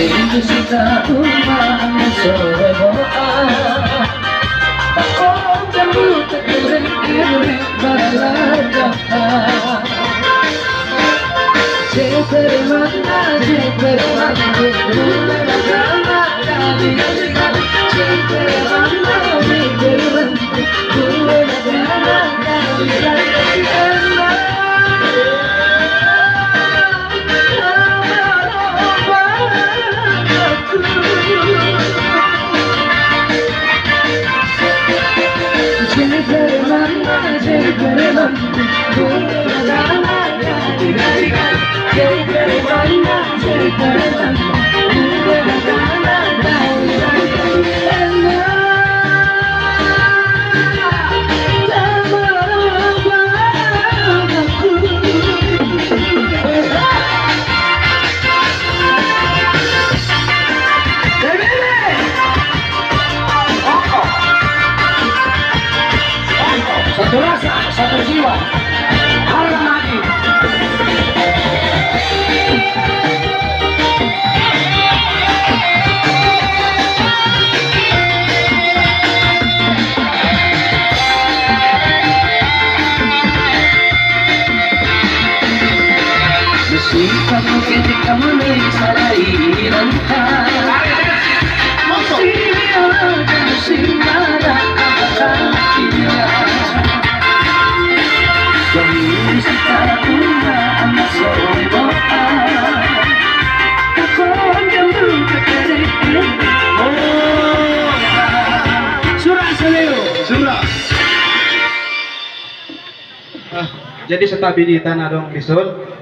Kita umang soeboa Ako gamut at rin balaga Jepermana Bulagana Jepermana satu rasa, satu jiwa, harga mati. Meskipun mungkin kamu menyesali rentang masih ada apa-apa. Jadi stabilitas dong Bisul.